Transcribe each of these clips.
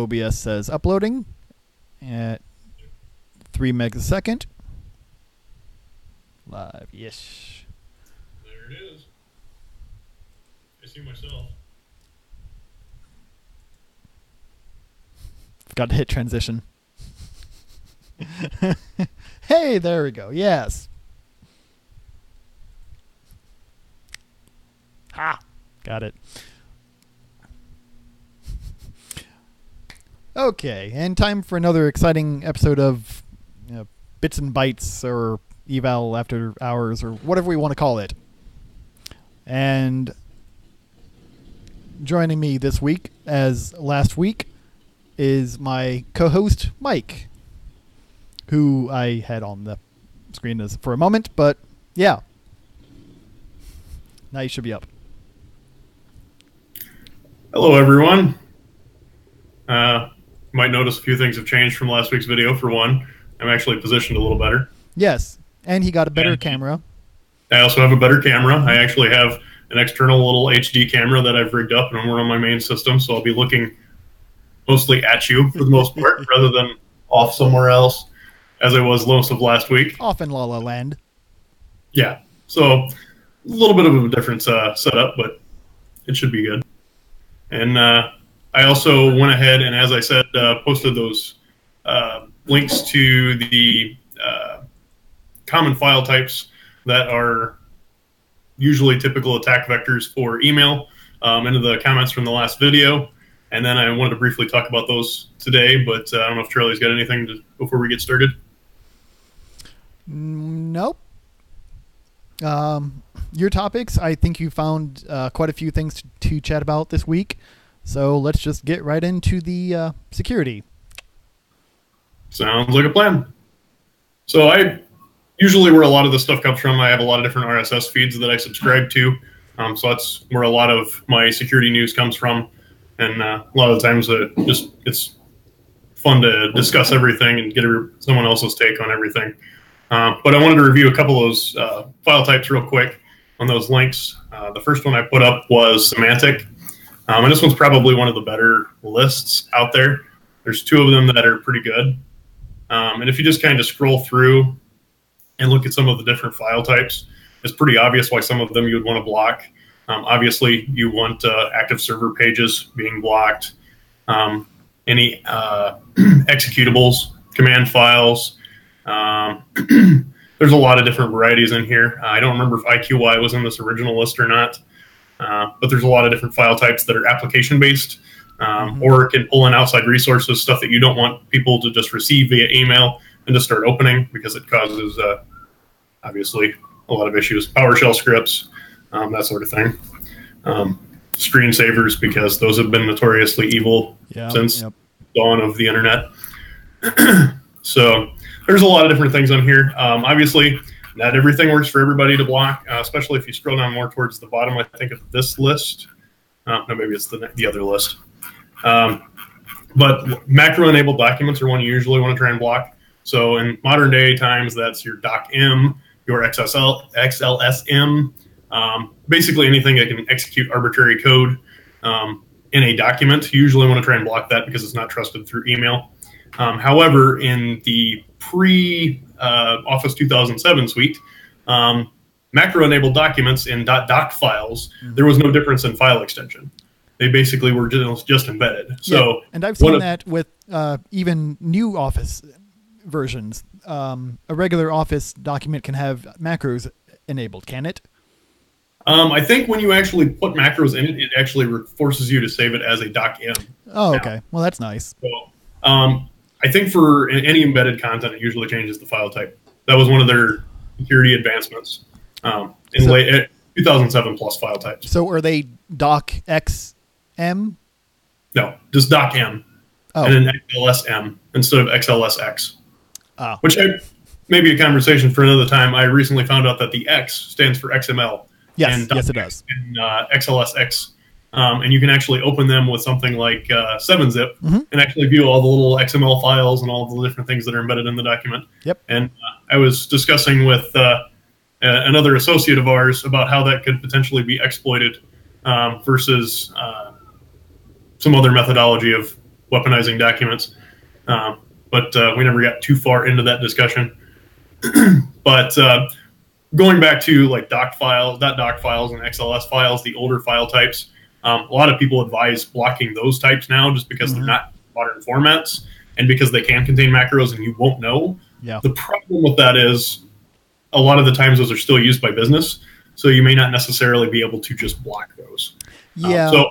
OBS says uploading at 3 megs a second. Live, yes. There it is. I see myself. Got to hit transition. Hey, there we go. Yes. Ha! Got it. Okay, and time for another exciting episode of Bits and Bytes, or Eval After Hours, or whatever we want to call it. And joining me this week, as last week, is my co-host, Mike, who I had on the screen for a moment, but yeah. Now you should be up. Hello, everyone. You might notice a few things have changed from last week's video. For one, I'm actually positioned a little better. Yes, and he got a better camera. I also have a better camera. I actually have an external little HD camera that I've rigged up, and we're on my main system, so I'll be looking mostly at you for the most part, rather than off somewhere else, as I was most of last week. Off in La La Land. Yeah, so a little bit of a different setup, but it should be good. And I also went ahead and, as I said, posted those links to the common file types that are usually typical attack vectors for email into the comments from the last video. And then I wanted to briefly talk about those today, but I don't know if Charlie's got anything before we get started. Nope. Your topics, I think you found quite a few things to chat about this week. So let's just get right into the security. Sounds like a plan. So I usually, where a lot of this stuff comes from, I have a lot of different RSS feeds that I subscribe to. So that's where a lot of my security news comes from. And a lot of the times it's fun to discuss everything and get someone else's take on everything. But I wanted to review a couple of those file types real quick on those links. The first one I put up was semantic. And this one's probably one of the better lists out there. There's two of them that are pretty good. And if you just kind of scroll through and look at some of the different file types, it's pretty obvious why some of them you would want to block. Obviously, you want active server pages being blocked, any executables, command files. There's a lot of different varieties in here. I don't remember if IQY was in this original list or not. But there's a lot of different file types that are application-based, or can pull in outside resources, stuff that you don't want people to just receive via email and just start opening, because it causes, obviously, a lot of issues. PowerShell scripts, that sort of thing. Screensavers, because those have been notoriously evil since dawn of the internet. So there's a lot of different things on here. Obviously, not everything works for everybody to block, especially if you scroll down more towards the bottom, I think, of this list. No, maybe it's the other list. But macro-enabled documents are one you usually want to try and block. So in modern day times, that's your docm, your XLSM, basically anything that can execute arbitrary code in a document. You usually want to try and block that because it's not trusted through email. However, in the pre-Office 2007 suite, macro-enabled documents in .doc files, there was no difference in file extension. They basically were just embedded. So, and I've seen that with even new Office versions. A regular Office document can have macros enabled, can it? I think when you actually put macros in it, it actually forces you to save it as a docm. Oh, okay. Well, that's nice. So, I think for any embedded content, it usually changes the file type. That was one of their security advancements in late 2007 plus file types. So are they docxm? No, just docm. Oh. And then XLSM instead of XLSX. Oh. Which may be a conversation for another time. I recently found out that the X stands for XML. Yes, yes, it does. And XLSX. And you can actually open them with something like 7-zip and actually view all the little XML files and all the different things that are embedded in the document. Yep. And I was discussing with another associate of ours about how that could potentially be exploited versus some other methodology of weaponizing documents. But we never got too far into that discussion. But going back to like doc files, .doc files and XLS files, the older file types, a lot of people advise blocking those types now just because they're not modern formats and because they can contain macros and you won't know. Yeah. The problem with that is a lot of the times those are still used by business, so you may not necessarily be able to just block those. Yeah. So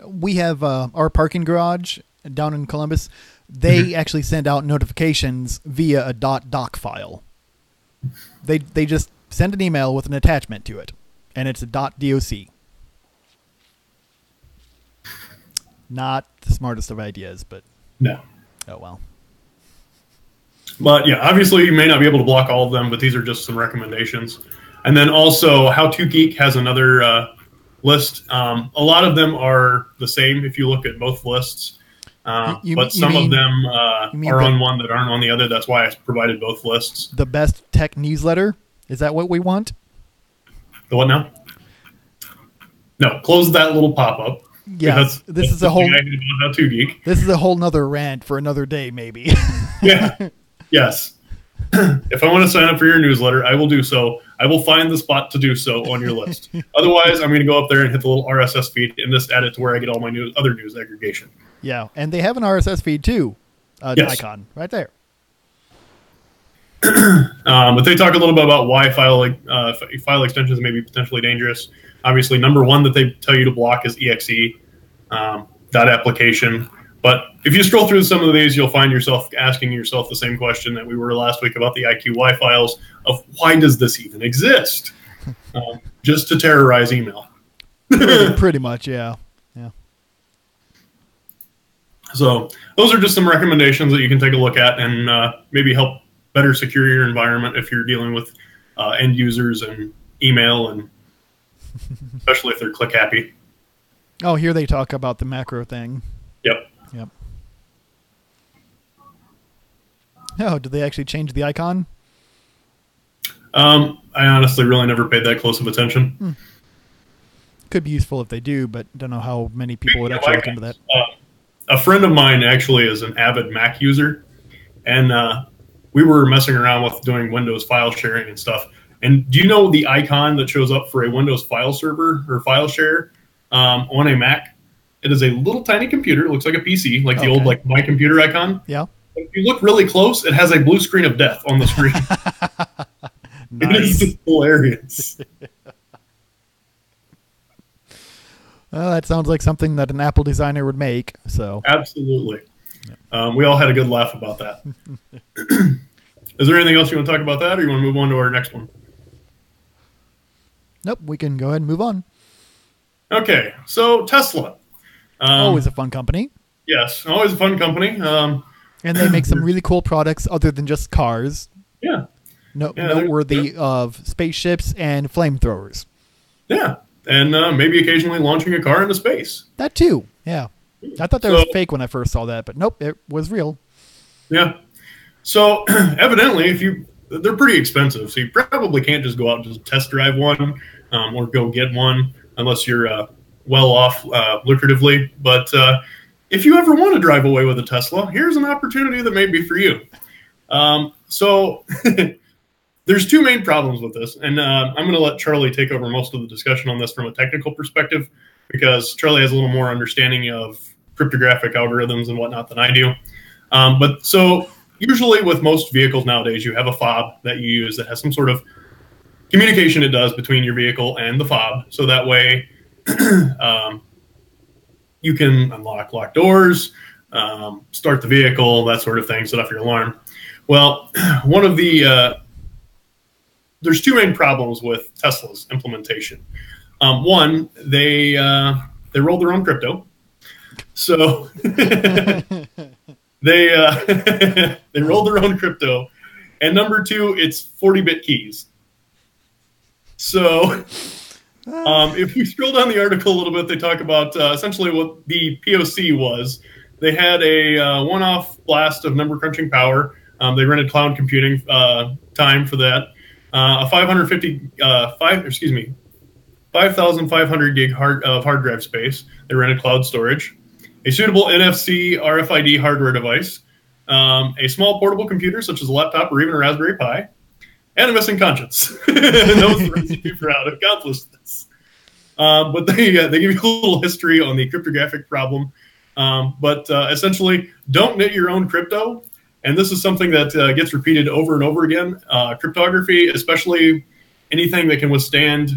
we have our parking garage down in Columbus. They actually send out notifications via a .doc file. They just send an email with an attachment to it, and it's a .doc. Not the smartest of ideas, but no. Oh well. But yeah, obviously you may not be able to block all of them, but these are just some recommendations. And then also How To Geek has another list. A lot of them are the same if you look at both lists. But some of them are on one that aren't on the other. That's why I provided both lists. The best tech newsletter? Is that what we want? The what now? No, close that little pop-up. Yeah, this is a whole. How To Geek. This is a whole nother rant for another day, maybe. Yeah. Yes. If I want to sign up for your newsletter, I will do so. I will find the spot to do so on your list. Otherwise, I'm going to go up there and hit the little RSS feed and just add it to where I get all my other news aggregation. Yeah, and they have an RSS feed too. Yes. Icon right there. But they talk a little bit about why file extensions may be potentially dangerous. Obviously, number one that they tell you to block is exe, .application. But if you scroll through some of these, you'll find yourself asking yourself the same question that we were last week about the IQY files of why does this even exist? Just to terrorize email. Pretty much, yeah. Yeah. So those are just some recommendations that you can take a look at and maybe help better secure your environment if you're dealing with end users and email, and especially if they're click happy. Oh, here they talk about the macro thing. Yep. Yep. Oh, did they actually change the icon? I honestly really never paid that close of attention. Could be useful if they do, but don't know how many people would actually look into that. A friend of mine actually is an avid Mac user, and we were messing around with doing Windows file sharing and stuff. And do you know the icon that shows up for a Windows file server or file share on a Mac? It is a little tiny computer. It looks like a PC, like the old like My Computer icon. Yeah. But if you look really close, it has a blue screen of death on the screen. Nice. It is just hilarious. Well, that sounds like something that an Apple designer would make. So Absolutely. We all had a good laugh about that. Is there anything else you want to talk about that, or you want to move on to our next one? Nope, we can go ahead and move on. Okay, so Tesla. Always a fun company. Yes, always a fun company. And they make some really cool products other than just cars. Yeah. Noteworthy of spaceships and flamethrowers. Yeah, and maybe occasionally launching a car into space. That too, yeah. I thought that was fake when I first saw that, but nope, it was real. Yeah. So evidently, they're pretty expensive, so you probably can't just go out and just test drive one or go get one unless you're well off lucratively. But if you ever want to drive away with a Tesla, here's an opportunity that may be for you. So there's two main problems with this, and I'm going to let Charlie take over most of the discussion on this from a technical perspective, because Charlie has a little more understanding of cryptographic algorithms and whatnot than I do. But so usually with most vehicles nowadays, you have a fob that you use that has some sort of communication it does between your vehicle and the fob. So that way you can unlock locked doors, start the vehicle, that sort of thing, set off your alarm. Well, one of the there's two main problems with Tesla's implementation. One, they rolled their own crypto. So they rolled their own crypto. And number two, it's 40-bit keys. So if you scroll down the article a little bit, they talk about essentially what the POC was. They had a one-off blast of number crunching power. They rented cloud computing time for that. A 5,500 gig hard drive space. They rented cloud storage. a suitable NFC RFID hardware device, a small portable computer such as a laptop or even a Raspberry Pi, and a missing conscience. And that was the recipe for how to accomplish this. But they give you a little history on the cryptographic problem. But essentially, don't knit your own crypto. And this is something that gets repeated over and over again. Cryptography, especially anything that can withstand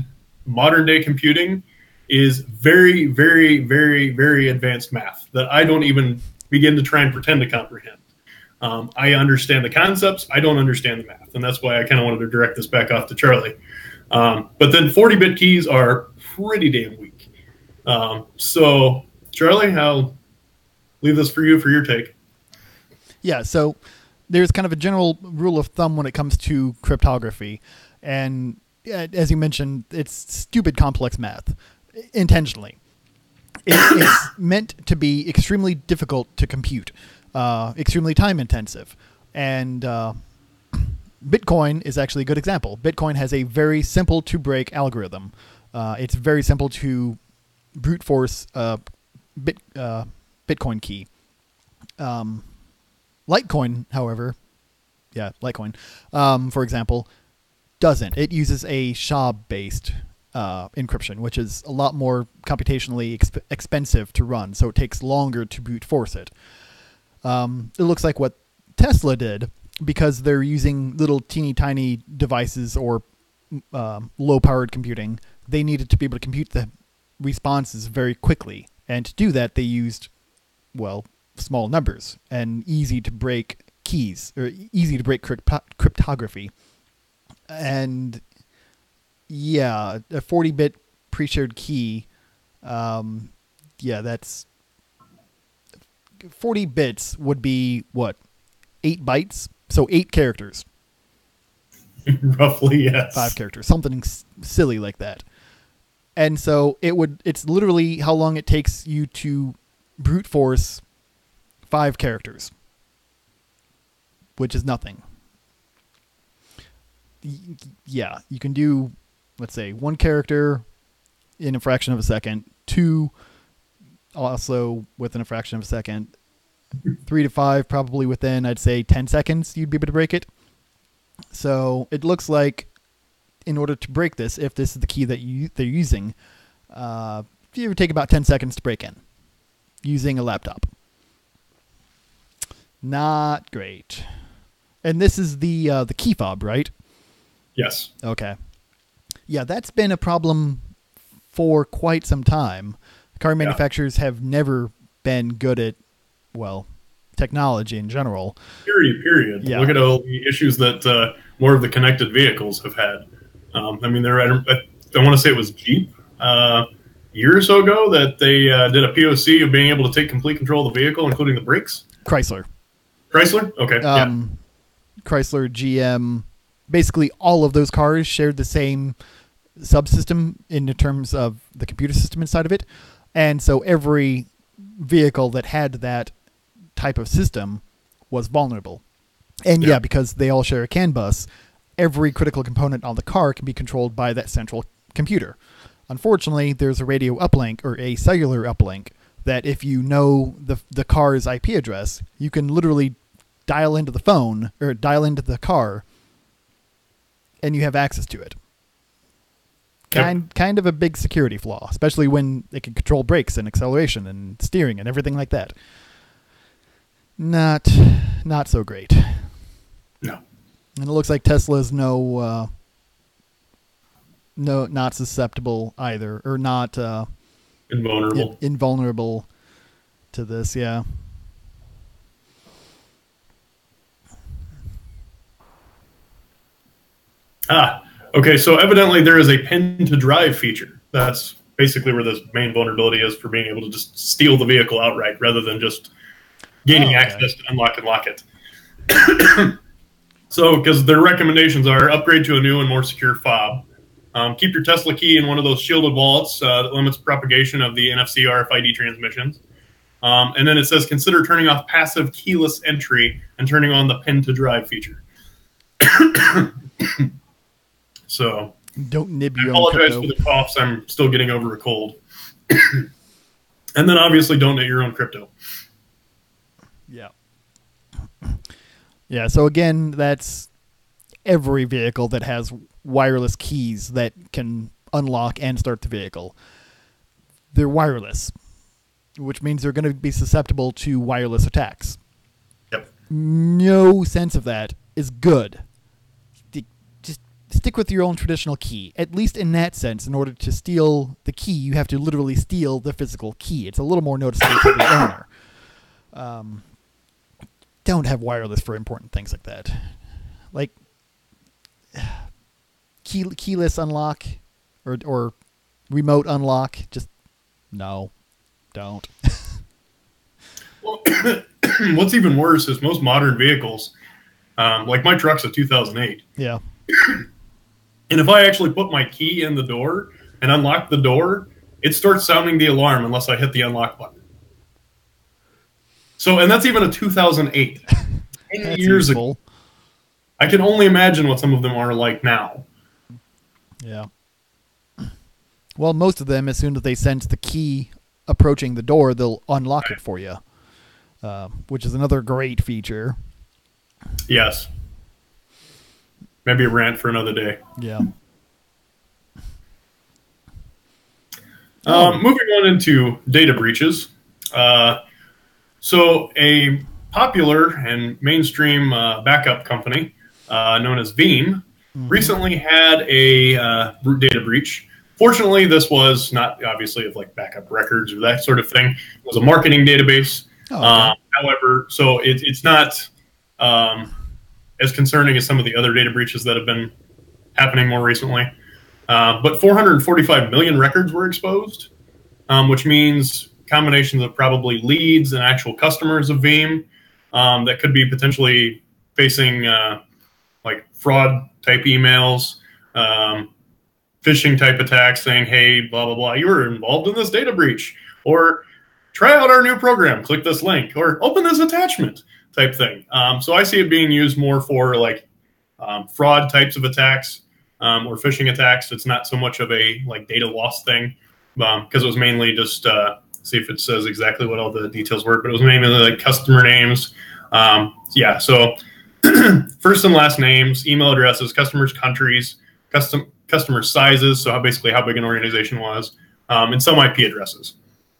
modern day computing, is very, very, very, very advanced math that I don't even begin to try and pretend to comprehend. I understand the concepts. I don't understand the math. And that's why I kind of wanted to direct this back off to Charlie. But then 40-bit keys are pretty damn weak. So, Charlie, I'll leave this for you for your take. Yeah, so there's kind of a general rule of thumb when it comes to cryptography. And as you mentioned, it's stupid complex math, intentionally. It's meant to be extremely difficult to compute, extremely time-intensive. And Bitcoin is actually a good example. Bitcoin has a very simple-to-break algorithm. It's very simple to brute force Bitcoin key. Litecoin, however, Litecoin, for example, doesn't. It uses a SHA-based encryption, which is a lot more computationally expensive to run, so it takes longer to brute force it. It looks like what Tesla did, because they're using little teeny tiny devices or low-powered computing. They needed to be able to compute the responses very quickly, and to do that, they used, well, small numbers and easy to break keys, or easy to break cryptography. And yeah, a 40-bit pre-shared key, that's 40 bits would be what, 8 bytes, so 8 characters. Roughly, yes. 5 characters, something silly like that. And so it's literally how long it takes you to brute force 5 characters, which is nothing. Yeah, you can do, let's say, 1 character in a fraction of a second, 2 also within a fraction of a second, 3 to 5 probably within, I'd say, 10 seconds you'd be able to break it. So it looks like in order to break this, if this is the key that they're using, it would take about 10 seconds to break in using a laptop. Not great. And this is the key fob, right? Yes. Okay. Yeah, that's been a problem for quite some time. Car manufacturers have never been good at, well, technology in general. Period. Yeah. Look at all the issues that more of the connected vehicles have had. I mean, I want to say it was Jeep a year or so ago that they did a POC of being able to take complete control of the vehicle, including the brakes. Chrysler? Okay. Chrysler, GM, basically all of those cars shared the same subsystem in terms of the computer system inside of it. And so every vehicle that had that type of system was vulnerable. And because they all share a CAN bus, every critical component on the car can be controlled by that central computer. Unfortunately, there's a radio uplink or a cellular uplink that if you know the car's IP address, you can literally dial into the phone or dial into the car and you have access to it. Kind of a big security flaw, especially when it can control brakes and acceleration and steering and everything like that. Not so great. No. And it looks like Tesla's not susceptible either, or not invulnerable to this. Yeah. Okay. So evidently there is a pin to drive feature. That's basically where this main vulnerability is for being able to just steal the vehicle outright rather than just gaining access to unlock and lock it. So, because their recommendations are upgrade to a new and more secure fob. Keep your Tesla key in one of those shielded wallets that limits propagation of the NFC RFID transmissions. And then it says consider turning off passive keyless entry and turning on the pin to drive feature. So, don't nib your I apologize for the coughs. I'm still getting over a cold. And then obviously donate your own crypto. Yeah. Yeah. So again, that's every vehicle that has wireless keys that can unlock and start the vehicle. They're wireless, which means they're going to be susceptible to wireless attacks. Yep. No sense of that is good. Just stick with your own traditional key. At least in that sense, in order to steal the key, you have to literally steal the physical key. It's a little more noticeable to the owner. Don't have wireless for important things like that. Like keyless unlock or remote unlock. Just no, don't. Well, what's even worse is most modern vehicles, like my truck's a 2008. Yeah. And if I actually put my key in the door and unlock the door, it starts sounding the alarm unless I hit the unlock button. So, and that's even a 2008. 10 years ago. I can only imagine what some of them are like now. Yeah. Well, most of them, as soon as they sense the key approaching the door, they'll unlock it for you, which is another great feature. Yes. Maybe a rant for another day. Yeah. Moving on into data breaches. So a popular and mainstream backup company known as Veeam recently had a data breach. Fortunately, this was not obviously of like backup records or that sort of thing. It was a marketing database. Oh, okay. However, so it's not as concerning as some of the other data breaches that have been happening more recently. But 445 million records were exposed, which means combinations of probably leads and actual customers of Veeam that could be potentially facing like fraud type emails, phishing type attacks saying, hey, blah, blah, blah, you were involved in this data breach, or try out our new program, click this link, or open this attachment type thing. So I see it being used more for like fraud types of attacks or phishing attacks. It's not so much of a like data loss thing because it was mainly just see if it says exactly what all the details were, but it was mainly like customer names. Yeah, so first and last names, email addresses, customers' countries, customer sizes, so basically how big an organization was, and some IP addresses.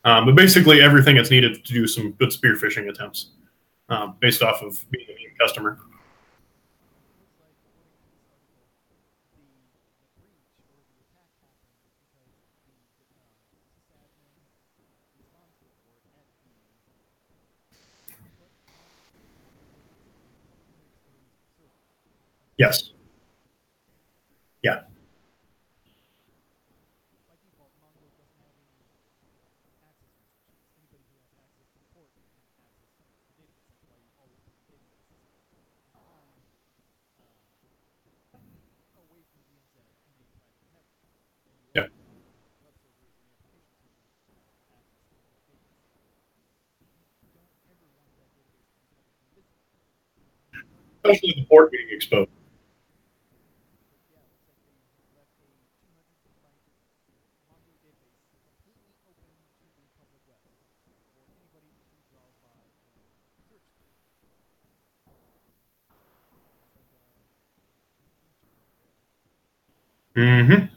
But basically everything that's needed to do some good spear phishing attempts based off of being a customer. Yes. Yeah. Yeah. Especially the port being exposed. Mm-hmm.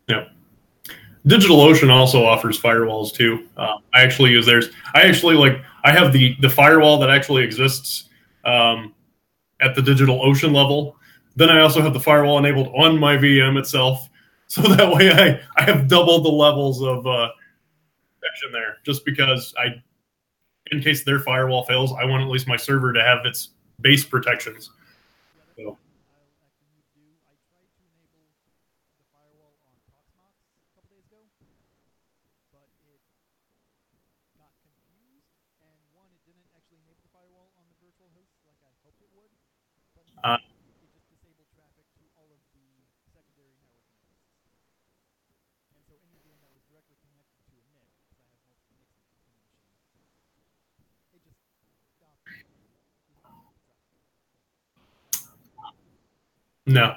Yeah. DigitalOcean also offers firewalls too. I actually use theirs. I actually like I have the firewall that actually exists at the DigitalOcean level. Then I also have the firewall enabled on my VM itself. So that way I have doubled the levels of protection there, just because in case their firewall fails, I want at least my server to have its base protections. So. No.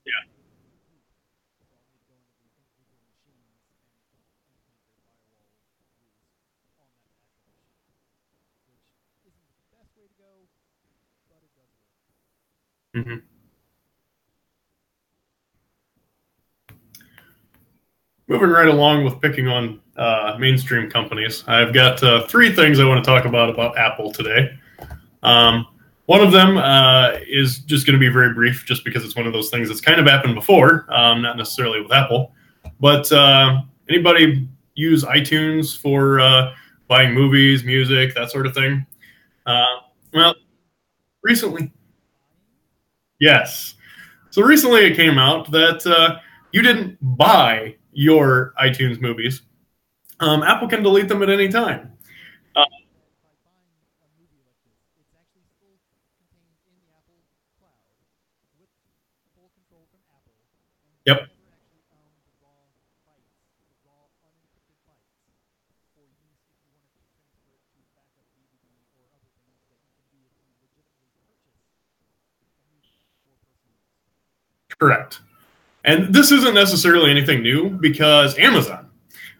Yeah. Mm-hmm. Moving right along with picking on mainstream companies, I've got 3 things I want to talk about Apple today. One of them is just going to be very brief, just because it's one of those things that's kind of happened before, not necessarily with Apple. But anybody use iTunes for buying movies, music, that sort of thing? Well, recently, yes. So recently it came out that you didn't buy your iTunes movies. Apple can delete them at any time. Yep. Correct. And this isn't necessarily anything new, because Amazon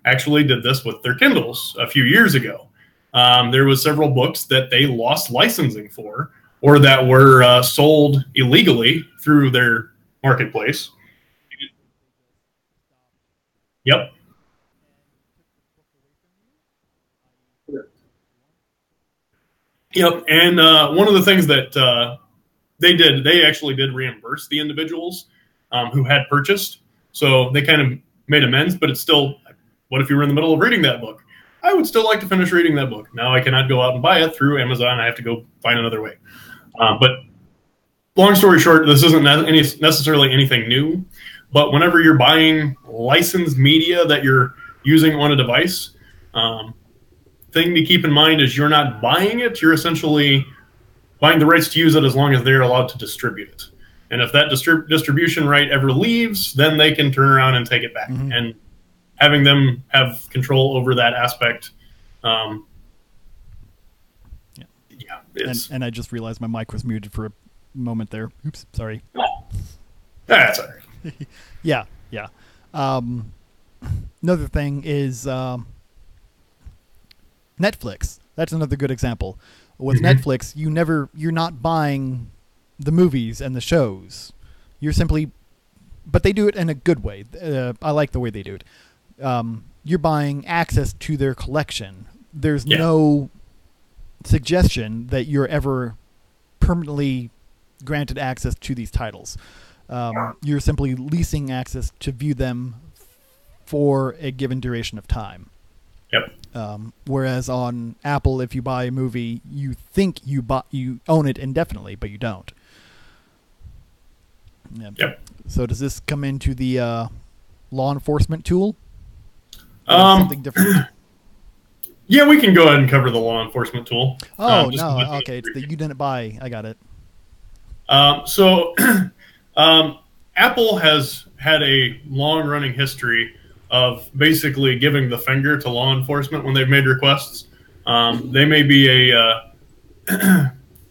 actually did this with their Kindles a few years ago. There was several books that they lost licensing for, or that were sold illegally through their marketplace. Yep. Yep. And one of the things that they actually did reimburse the individuals who had purchased. So they kind of made amends, but it's still, what if you were in the middle of reading that book? I would still like to finish reading that book. Now I cannot go out and buy it through Amazon. I have to go find another way. But long story short, this isn't necessarily anything new. But whenever you're buying licensed media that you're using on a device, thing to keep in mind is you're not buying it. You're essentially buying the rights to use it as long as they're allowed to distribute it. And if that distribution right ever leaves, then they can turn around and take it back. Mm-hmm. And having them have control over that aspect, and I just realized my mic was muted for a moment there. Oops, sorry. That's all right. Yeah. Another thing is Netflix. That's another good example. With Netflix, you're not buying the movies and the shows. You're simply, but they do it in a good way. I like the way they do it. You're buying access to their collection. There's no suggestion that you're ever permanently granted access to these titles. You're simply leasing access to view them for a given duration of time. Yep. Whereas on Apple, if you buy a movie, you think you own it indefinitely, but you don't. Yeah. Yep. So does this come into the law enforcement tool? Something different? Yeah, we can go ahead and cover the law enforcement tool. Oh, no. Okay. It's the you didn't buy. I got it. So Apple has had a long-running history of basically giving the finger to law enforcement when they've made requests. They may be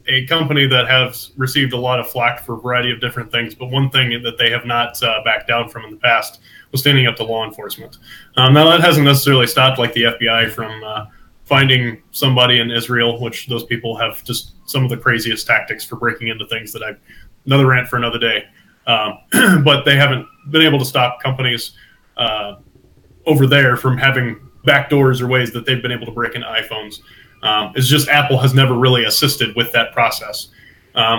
a company that has received a lot of flack for a variety of different things, but one thing that they have not backed down from in the past was standing up to law enforcement. Now, that hasn't necessarily stopped like the FBI from finding somebody in Israel, which those people have just some of the craziest tactics for breaking into things that another rant for another day. But they haven't been able to stop companies over there from having backdoors or ways that they've been able to break into iPhones. It's just Apple has never really assisted with that process.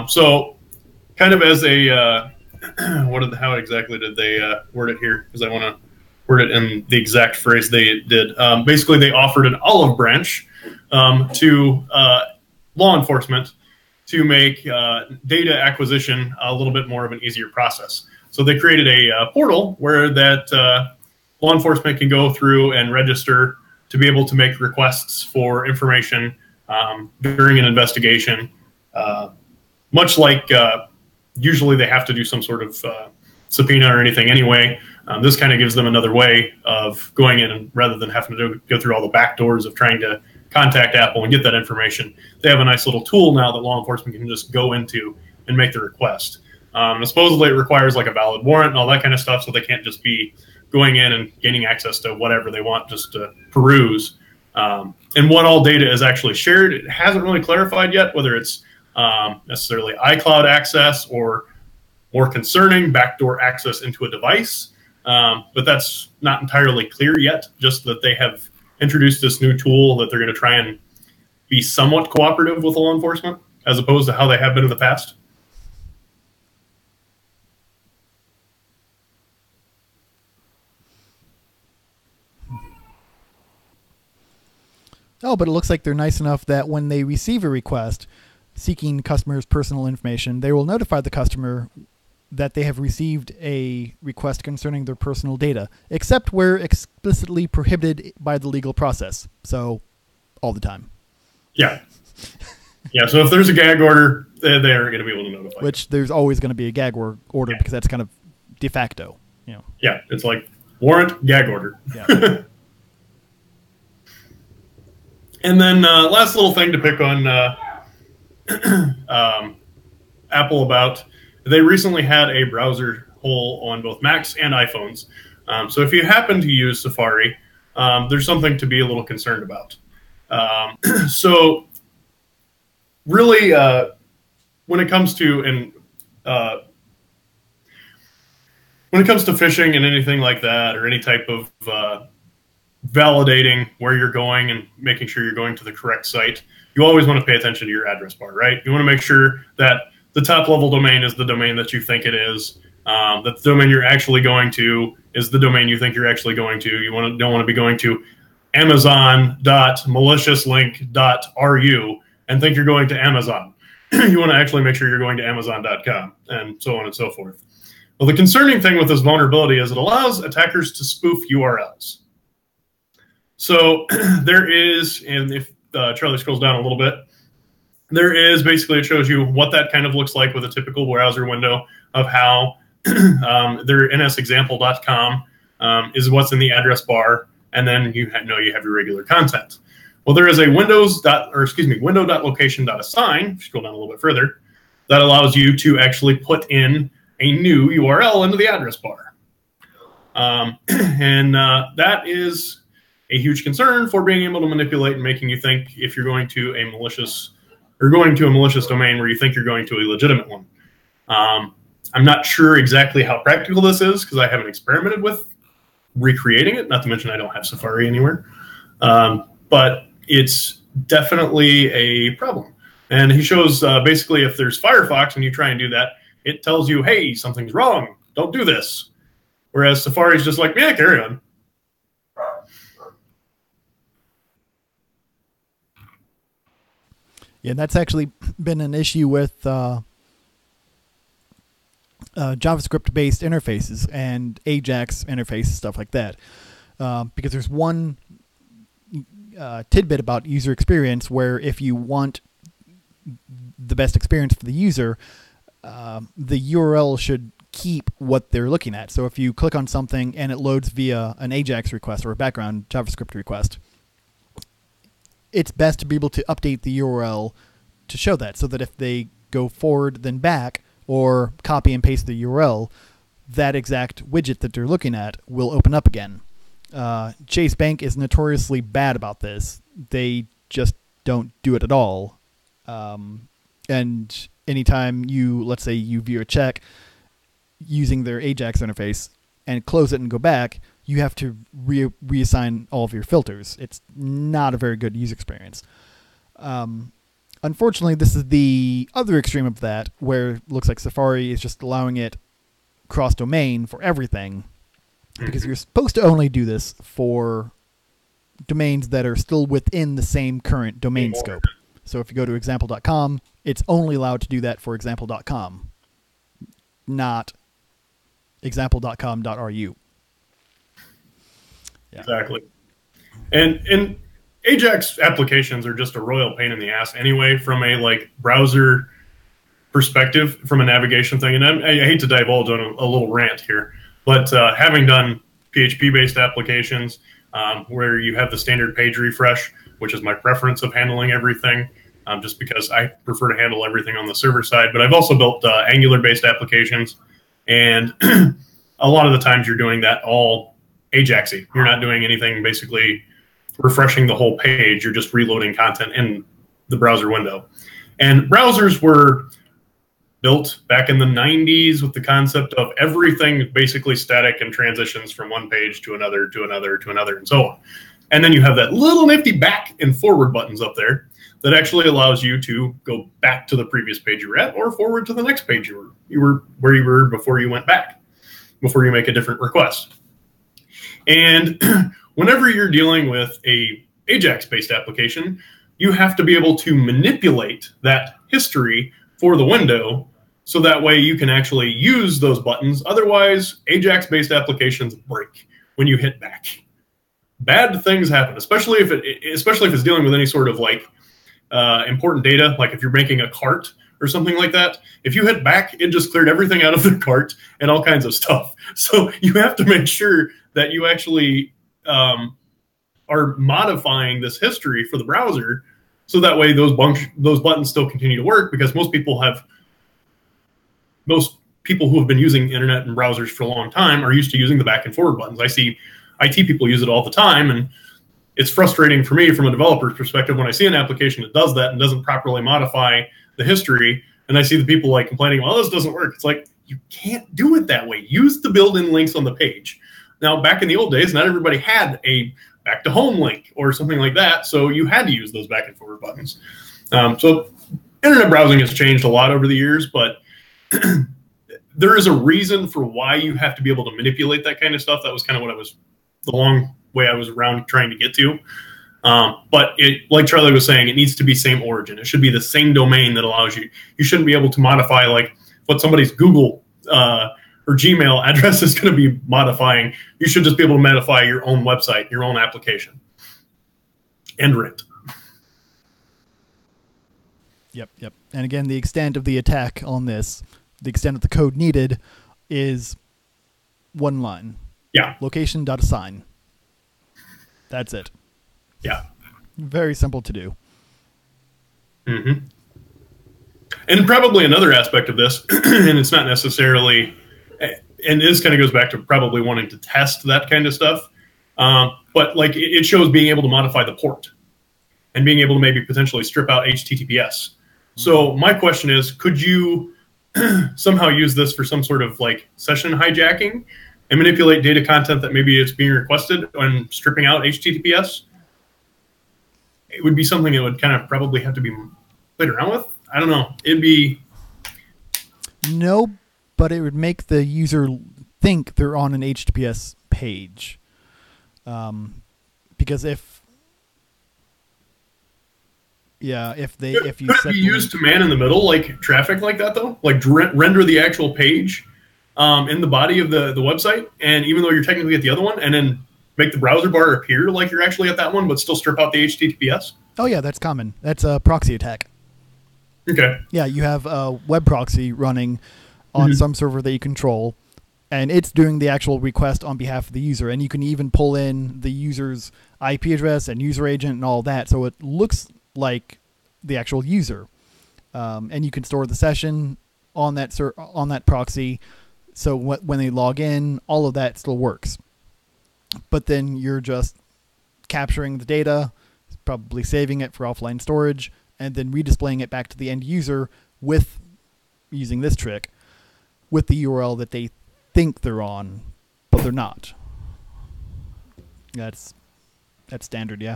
So kind of as a, how exactly did they word it here? Because I want to word it in the exact phrase they did. Basically, they offered an olive branch to law enforcement to make data acquisition a little bit more of an easier process. So they created a portal where that law enforcement can go through and register to be able to make requests for information during an investigation. Much like usually they have to do some sort of subpoena or anything anyway. This kind of gives them another way of going in, and rather than having to go through all the back doors of trying to contact Apple and get that information, they have a nice little tool now that law enforcement can just go into and make the request. And supposedly it requires like a valid warrant and all that kind of stuff, so they can't just be going in and gaining access to whatever they want just to peruse. And what all data is actually shared, it hasn't really clarified yet, whether it's necessarily iCloud access or more concerning backdoor access into a device. But that's not entirely clear yet, just that they have introduced this new tool that they're going to try and be somewhat cooperative with law enforcement, as opposed to how they have been in the past. Oh, but it looks like they're nice enough that when they receive a request seeking customers' personal information, they will notify the customer that they have received a request concerning their personal data, except where explicitly prohibited by the legal process. So, all the time. Yeah. Yeah, so if there's a gag order, they're going to be able to notify. Which there's always going to be a gag order because that's kind of de facto. You know. Yeah, it's like warrant, gag order. Yeah. And then last little thing to pick on Apple about, they recently had a browser hole on both Macs and iPhones. So if you happen to use Safari, there's something to be a little concerned about. So really, when it comes to phishing and anything like that, or any type of validating where you're going and making sure you're going to the correct site, you always want to pay attention to your address bar, right? You want to make sure that the top level domain is the domain that you think it is, that the domain you're actually going to is the domain you think you're actually going to. You don't want to be going to amazon.maliciousLink.ru and think you're going to Amazon. You want to actually make sure you're going to Amazon.com, and so on and so forth. Well, the concerning thing with this vulnerability is it allows attackers to spoof URLs. So there is, and if Charlie scrolls down a little bit, there is basically, it shows you what that kind of looks like with a typical browser window of how their nsexample.com is what's in the address bar, and then you know you have your regular content. Well, there is a window.location.assign, if you scroll down a little bit further, that allows you to actually put in a new URL into the address bar. That is a huge concern for being able to manipulate and making you think if you're going to a malicious domain where you think you're going to a legitimate one. I'm not sure exactly how practical this is because I haven't experimented with recreating it, not to mention I don't have Safari anywhere. But it's definitely a problem. And he shows basically if there's Firefox and you try and do that, it tells you, hey, something's wrong. Don't do this. Whereas Safari's just like, yeah, carry on. Yeah, that's actually been an issue with JavaScript-based interfaces and Ajax interfaces, stuff like that. Because there's one tidbit about user experience where if you want the best experience for the user, the URL should keep what they're looking at. So if you click on something and it loads via an Ajax request or a background JavaScript request, it's best to be able to update the URL to show that, so that if they go forward then back or copy and paste the URL, that exact widget that they're looking at will open up again. Chase Bank is notoriously bad about this. They just don't do it at all. And anytime let's say you view a check using their Ajax interface and close it and go back, you have to reassign all of your filters. It's not a very good user experience. Unfortunately, this is the other extreme of that, where it looks like Safari is just allowing it cross-domain for everything, because you're supposed to only do this for domains that are still within the same current domain scope. So if you go to example.com, it's only allowed to do that for example.com, not example.com.ru. Yeah. Exactly. And Ajax applications are just a royal pain in the ass anyway, from a browser perspective, from a navigation thing. And I hate to divulge on a little rant here, but having done PHP-based applications where you have the standard page refresh, which is my preference of handling everything, just because I prefer to handle everything on the server side. But I've also built Angular-based applications, and a lot of the times you're doing that all Ajaxy. You're not doing anything basically refreshing the whole page. You're just reloading content in the browser window. And browsers were built back in the 90s with the concept of everything basically static and transitions from one page to another, to another, to another, and so on. And then you have that little nifty back and forward buttons up there that actually allows you to go back to the previous page you were at, or forward to the next page you were where you were before you went back, before you make a different request. And whenever you're dealing with a Ajax-based application, you have to be able to manipulate that history for the window, so that way you can actually use those buttons. Otherwise, Ajax-based applications break when you hit back. Bad things happen, especially if it's dealing with any sort of important data, like if you're making a cart or something like that. If you hit back, it just cleared everything out of the cart and all kinds of stuff. So you have to make sure that you actually are modifying this history for the browser, so that way those buttons still continue to work, because most people who have been using internet and browsers for a long time are used to using the back and forward buttons. I see IT people use it all the time, and it's frustrating for me from a developer's perspective when I see an application that does that and doesn't properly modify the history, and I see the people complaining, well, this doesn't work. It's like, you can't do it that way. Use the built-in links on the page. Now, back in the old days, not everybody had a back to home link or something like that, so you had to use those back and forward buttons. So internet browsing has changed a lot over the years, but there is a reason for why you have to be able to manipulate that kind of stuff. That was kind of the long way I was around trying to get to. But like Charlie was saying, it needs to be same origin. It should be the same domain that allows you. You shouldn't be able to modify what somebody's Google or Gmail address is going to be modifying. You should just be able to modify your own website, your own application. End rant. Yep. And again, the extent of the attack on this, the extent of the code needed, is one line. Yeah. Location.assign. That's it. Yeah. Very simple to do. Mm-hmm. And probably another aspect of this, and it's not necessarily, and this kind of goes back to probably wanting to test that kind of stuff, but it shows being able to modify the port and being able to maybe potentially strip out HTTPS. So my question is, could you somehow use this for some sort of session hijacking and manipulate data content that maybe it's being requested and stripping out HTTPS? It would be something that would kind of probably have to be played around with. I don't know. It'd be... No, but it would make the user think they're on an HTTPS page. Because if you could it be used to man in the middle, traffic like that though? Render the actual page in the body of the website, and even though you're technically at the other one, and then make the browser bar appear like you're actually at that one, but still strip out the HTTPS? Oh yeah, that's common. That's a proxy attack. Okay. Yeah, you have a web proxy running on some server that you control, and it's doing the actual request on behalf of the user, and you can even pull in the user's IP address and user agent and all that, so it looks like the actual user. And you can store the session on that proxy, So when they log in, all of that still works. But then you're just capturing the data, probably saving it for offline storage, and then redisplaying it back to the end user with using this trick with the URL that they think they're on, but they're not. That's standard, yeah.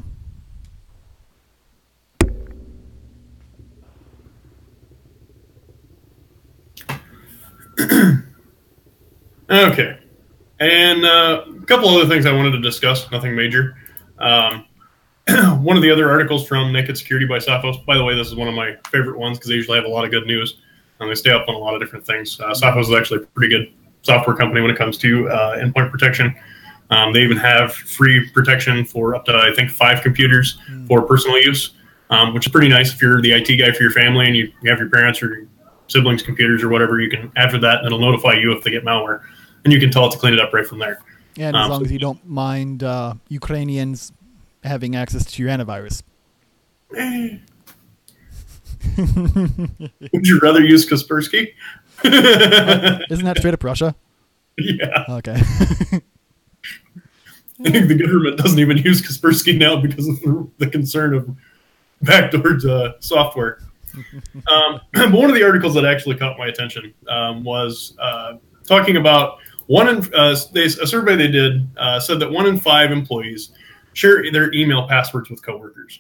Okay. And a couple other things I wanted to discuss, nothing major. One of the other articles from Naked Security by Sophos, by the way, this is one of my favorite ones because they usually have a lot of good news and they stay up on a lot of different things. Sophos is actually a pretty good software company when it comes to endpoint protection. They even have free protection for up to, I think, 5 computers for personal use, which is pretty nice if you're the IT guy for your family and you have your parents or your siblings' computers or whatever. You can add for that, and it'll notify you if they get malware, and you can tell it to clean it up right from there. And as long as you don't mind Ukrainians having access to your antivirus. Would you rather use Kaspersky? Isn't that straight up Russia? Yeah. Okay. I think the government doesn't even use Kaspersky now because of the concern of backdoored software. But one of the articles that actually caught my attention was talking about a survey they did said that 1 in 5 employees share their email passwords with coworkers.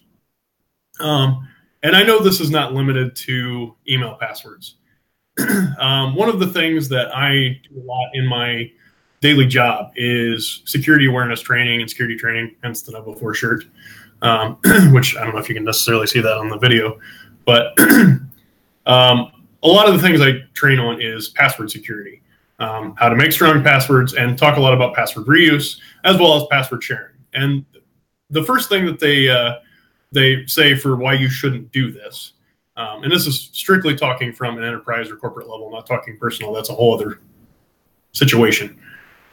And I know this is not limited to email passwords. One of the things that I do a lot in my daily job is security awareness training and security training, hence the Number 4 shirt, which I don't know if you can necessarily see that on the video. But a lot of the things I train on is password security, how to make strong passwords, and talk a lot about password reuse, as well as password sharing. And the first thing that they say for why you shouldn't do this, and this is strictly talking from an enterprise or corporate level, not talking personal, that's a whole other situation.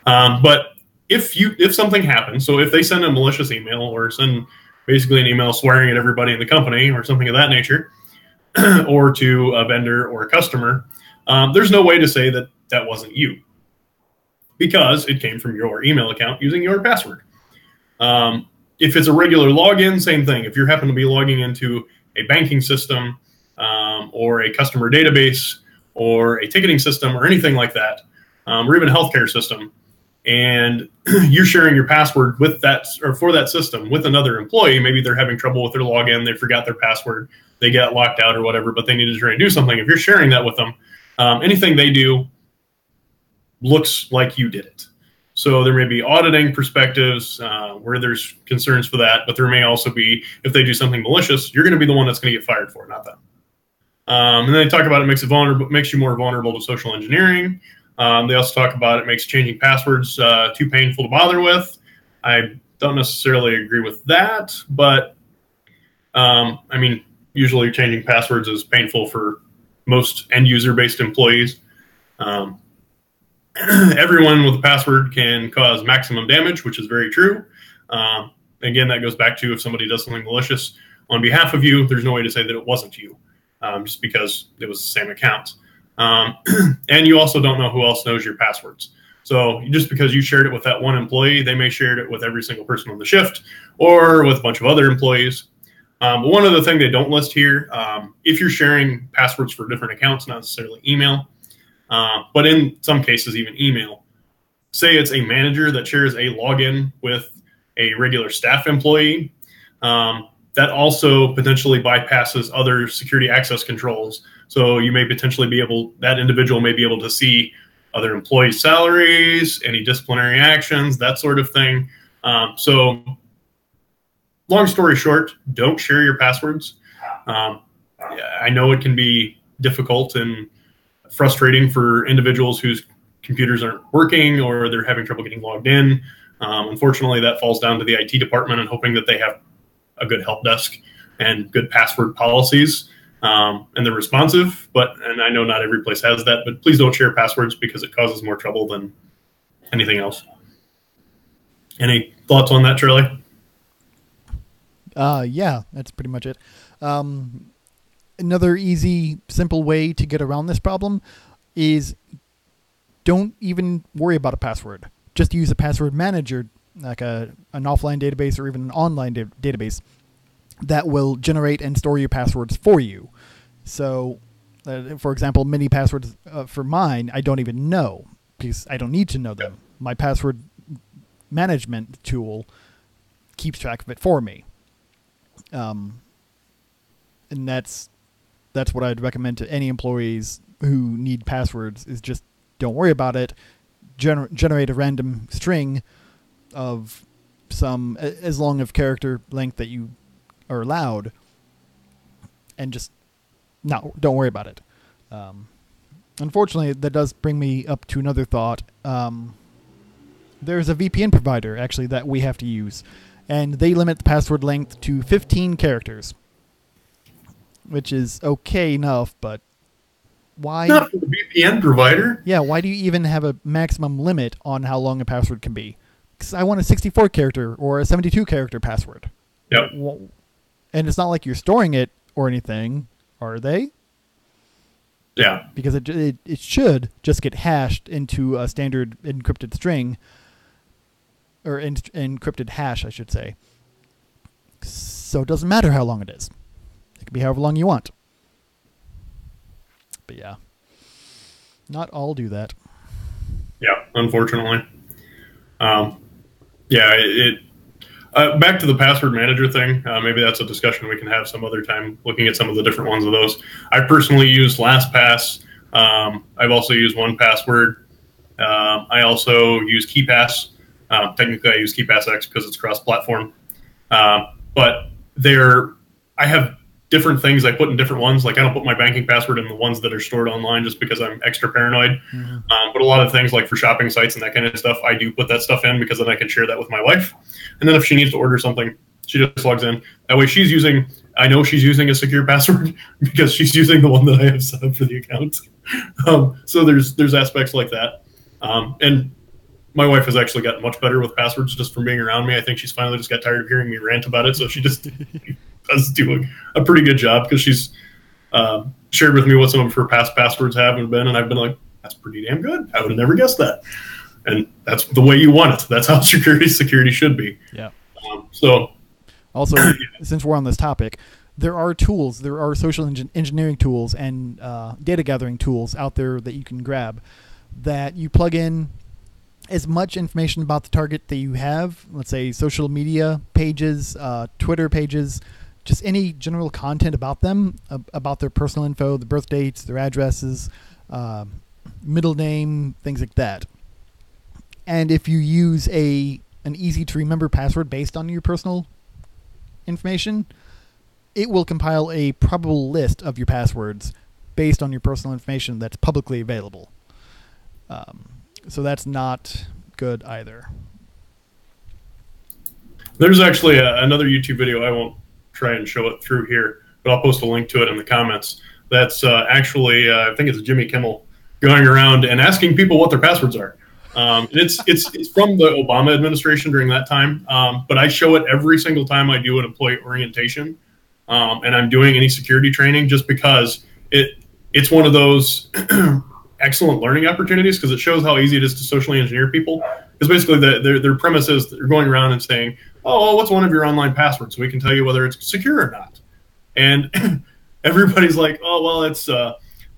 But if something happens, so if they send a malicious email or send basically an email swearing at everybody in the company or something of that nature, or to a vendor or a customer, there's no way to say that that wasn't you because it came from your email account using your password. If it's a regular login, same thing. If you happen to be logging into a banking system or a customer database or a ticketing system or anything like that, or even a healthcare system, and you're sharing your password with that or for that system with another employee, maybe they're having trouble with their login, they forgot their password, they got locked out or whatever, but they need to try and do something. If you're sharing that with them, anything they do looks like you did it. So there may be auditing perspectives where there's concerns for that, but there may also be, if they do something malicious, you're going to be the one that's going to get fired for it, not them. And then they talk about it makes you more vulnerable to social engineering. They also talk about it makes changing passwords too painful to bother with. I don't necessarily agree with that, but I mean, usually changing passwords is painful for most end-user-based employees. Everyone with a password can cause maximum damage, which is very true. Again, that goes back to if somebody does something malicious on behalf of you, there's no way to say that it wasn't you, just because it was the same account. And you also don't know who else knows your passwords. So just because you shared it with that one employee, they may share it with every single person on the shift or with a bunch of other employees. But one other thing they don't list here, if you're sharing passwords for different accounts, not necessarily email, but in some cases even email, say it's a manager that shares a login with a regular staff employee, that also potentially bypasses other security access controls. So you may potentially be able, that individual may be able to see other employees' salaries, any disciplinary actions, that sort of thing. So long story short, don't share your passwords. I know it can be difficult and frustrating for individuals whose computers aren't working or they're having trouble getting logged in. Unfortunately, that falls down to the IT department and hoping that they have a good help desk and good password policies, and they're responsive. And I know not every place has that, but please don't share passwords because it causes more trouble than anything else. Any thoughts on that, Charlie? Yeah, that's pretty much it. Another easy, simple way to get around this problem is don't even worry about a password. Just use a password manager, like an offline database or even an online database that will generate and store your passwords for you. So, for example, many passwords for mine, I don't even know because I don't need to know them. My password management tool keeps track of it for me. And that's what I'd recommend to any employees who need passwords is just don't worry about it. Generate a random string of some as long of character length that you are allowed, and just don't worry about it. Unfortunately, that does bring me up to another thought. There's a VPN provider actually that we have to use, and they limit the password length to 15 characters, which is okay enough, but why? Not for the VPN provider. Yeah, why do you even have a maximum limit on how long a password can be? Because I want a 64 character or a 72 character password. Yep. And it's not like you're storing it or anything, are they? Yeah. Because it should just get hashed into a standard encrypted string, or encrypted hash, I should say. So it doesn't matter how long it is. It can be however long you want. But yeah, not all do that. Yeah, unfortunately. Back to the password manager thing. Maybe that's a discussion we can have some other time, looking at some of the different ones of those. I personally use LastPass. I've also used 1Password. I also use KeePass. Technically, I use KeePassX because it's cross-platform. But I have different things I put in different ones. Like I don't put my banking password in the ones that are stored online just because I'm extra paranoid. Mm-hmm. But a lot of things like for shopping sites and that kind of stuff, I do put that stuff in because then I can share that with my wife. And then if she needs to order something, she just logs in. That way I know she's using a secure password because she's using the one that I have set up for the account. So there's aspects like that. And my wife has actually gotten much better with passwords just from being around me. I think she's finally just got tired of hearing me rant about it. So she just does do a pretty good job because she's shared with me what some of her past passwords have been. And I've been like, that's pretty damn good. I would have never guessed that. And that's the way you want it. That's how security should be. Yeah. So also, since we're on this topic, there are tools, there are social engineering tools and data gathering tools out there that you can grab that you plug in as much information about the target that you have, let's say social media pages, Twitter pages, just any general content about them, about their personal info, the birth dates, their addresses, middle name, things like that. And if you use an easy to remember password based on your personal information, it will compile a probable list of your passwords based on your personal information that's publicly available. So that's not good either. There's actually another YouTube video. I won't try and show it through here, but I'll post a link to it in the comments. That's actually, I think it's Jimmy Kimmel going around and asking people what their passwords are. It's from the Obama administration during that time, but I show it every single time I do an employee orientation, and I'm doing any security training just because it's one of those excellent learning opportunities because it shows how easy it is to socially engineer people. Because basically their premise is that they're going around and saying, oh, what's one of your online passwords? So we can tell you whether it's secure or not. And everybody's like, oh, well, it's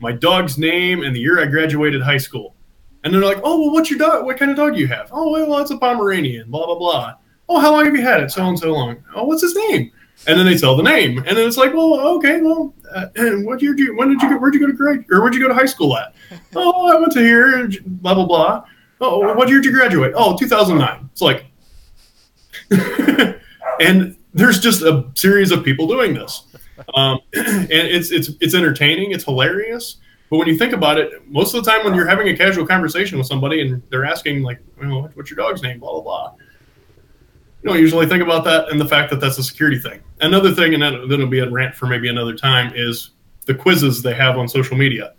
my dog's name and the year I graduated high school. And they're like, oh, well, what's your dog? What kind of dog do you have? Oh, well, it's a Pomeranian, blah, blah, blah. Oh, how long have you had it? So and so long. Oh, what's his name? And then they tell the name. And then it's like, well, okay, well, where'd you go to grade, or where'd you go to high school at? Oh, I went to here, blah, blah, blah. Oh, what year did you graduate? Oh, 2009. It's like, and there's just a series of people doing this. And it's entertaining, it's hilarious. But when you think about it, most of the time when you're having a casual conversation with somebody and they're asking, like, well, what's your dog's name, blah, blah, blah. You don't usually think about that and the fact that that's a security thing. Another thing, and then it'll be a rant for maybe another time, is the quizzes they have on social media.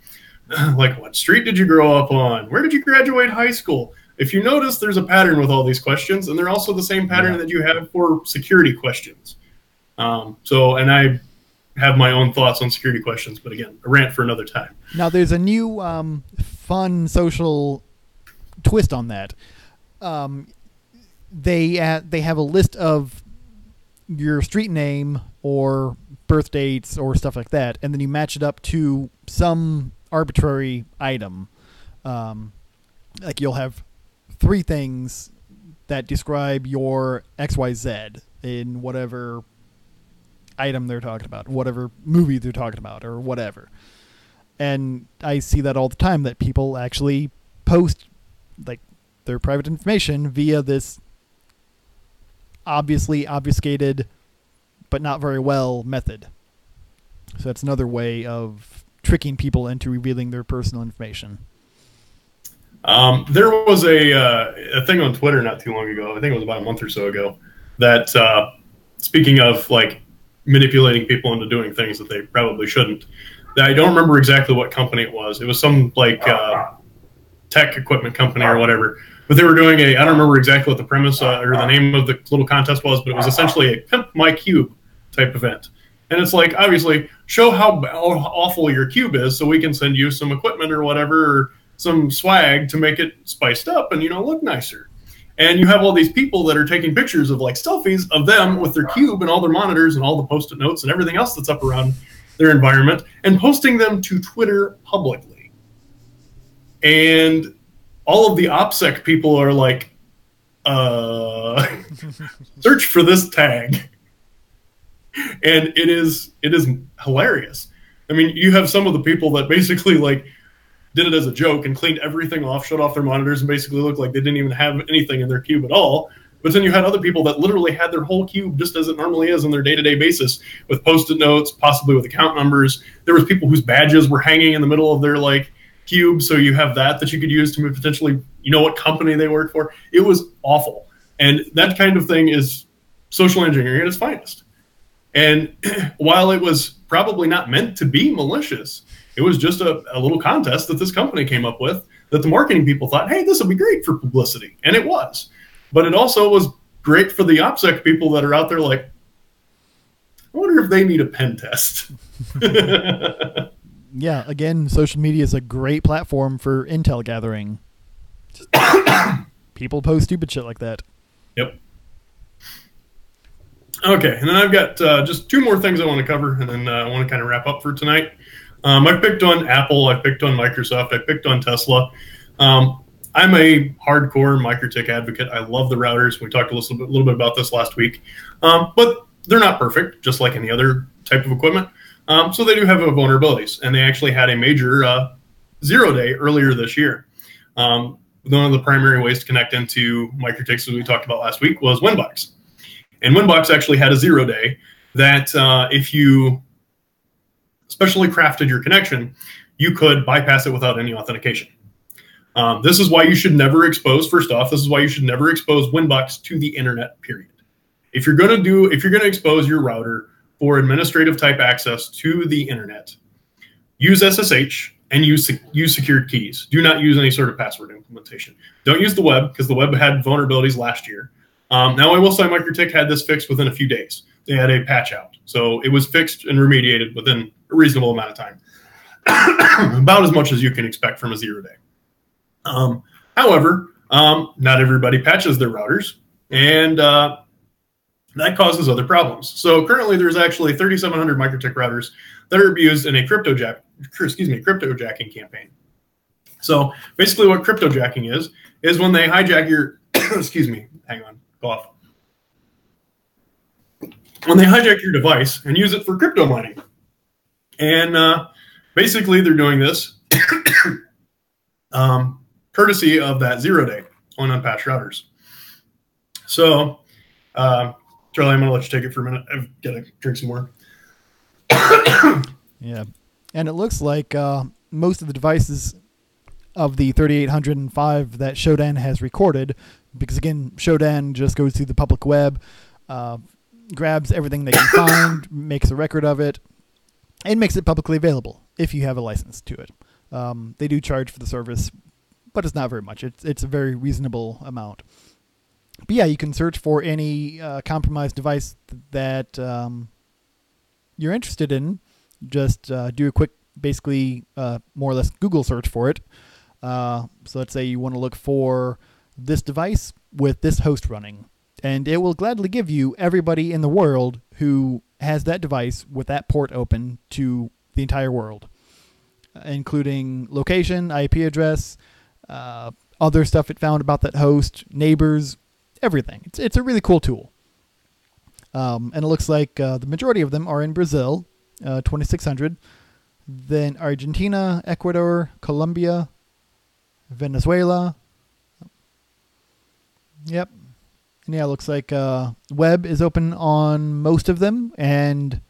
Like, what street did you grow up on? Where did you graduate high school? If you notice, there's a pattern with all these questions, and they're also the same pattern that you have for security questions. And I have my own thoughts on security questions, but again, a rant for another time. Now, there's a new fun social twist on that. They have a list of your street name or birth dates or stuff like that, and then you match it up to some arbitrary item. Like you'll have 3 things that describe your XYZ in whatever item they're talking about, whatever movie they're talking about, or whatever. And I see that all the time, that people actually post like their private information via this obviously obfuscated but not very well method. So that's another way of tricking people into revealing their personal information. There was a thing on Twitter not too long ago, I think it was about a month or so ago, that speaking of like manipulating people into doing things that they probably shouldn't, I don't remember exactly what company it was. It was some like tech equipment company or whatever. But they were doing I don't remember exactly what the premise or the name of the little contest was, but it was essentially a Pimp My Cube type event. And it's like, obviously, show how awful your cube is so we can send you some equipment or whatever, or some swag to make it spiced up and, look nicer. And you have all these people that are taking pictures of like selfies of them with their cube and all their monitors and all the Post-it notes and everything else that's up around their environment and posting them to Twitter publicly. And all of the OPSEC people are like, search for this tag. And it is hilarious. I mean, you have some of the people that basically like did it as a joke and cleaned everything off, shut off their monitors, and basically looked like they didn't even have anything in their cube at all. But then you had other people that literally had their whole cube just as it normally is on their day-to-day basis, with Post-it notes, possibly with account numbers. There was people whose badges were hanging in the middle of their like cube, so you have that you could use to potentially, what company they work for. It was awful. And that kind of thing is social engineering at its finest. And while it was probably not meant to be malicious, it was just a little contest that this company came up with that the marketing people thought, hey, this will be great for publicity. And it was. But it also was great for the OPSEC people that are out there like, I wonder if they need a pen test. Yeah, again, social media is a great platform for intel gathering. People post stupid shit like that. Yep. Okay, and then I've got just 2 more things I want to cover, and then I want to kind of wrap up for tonight. I've picked on Apple, I've picked on Microsoft, I've picked on Tesla. I'm a hardcore Mikrotik advocate. I love the routers. We talked a little bit about this last week. But they're not perfect, just like any other type of equipment. So they do have vulnerabilities, and they actually had a major 0-day earlier this year. One of the primary ways to connect into Mikrotiks, as we talked about last week, was Winbox. And Winbox actually had a 0-day that if you specially crafted your connection, you could bypass it without any authentication. This is why you should never expose, first off, this is why you should never expose Winbox to the internet, period. If you're going to expose your router for administrative type access to the internet, use SSH and use secured keys. Do not use any sort of password implementation. Don't use the web, because the web had vulnerabilities last year. Now, I will say Mikrotik had this fixed within a few days. They had a patch out. So it was fixed and remediated within a reasonable amount of time. About as much as you can expect from a 0-day. However, not everybody patches their routers, and that causes other problems. So currently there's actually 3,700 Mikrotik routers that are used in a cryptojacking campaign. So basically what cryptojacking is when they hijack your, excuse me, hang on, cough. When they hijack your device and use it for crypto mining. And basically they're doing this courtesy of that 0-day on unpatched routers. So, Charlie, I'm going to let you take it for a minute. I've got to drink some more. Yeah. And it looks like most of the devices of the 3,805 that Shodan has recorded, because, again, Shodan just goes through the public web, grabs everything they can find, makes a record of it, and makes it publicly available if you have a license to it. They do charge for the service, but it's not very much. It's a very reasonable amount. But yeah, you can search for any compromised device that you're interested in. Just do a quick, basically, more or less Google search for it. So let's say you want to look for this device with this host running, and it will gladly give you everybody in the world who has that device with that port open to the entire world, including location, IP address, other stuff it found about that host, neighbors, everything. It's a really cool tool. And it looks like the majority of them are in Brazil, 2,600, then Argentina, Ecuador, Colombia, Venezuela. Yep. And yeah, it looks like web is open on most of them, and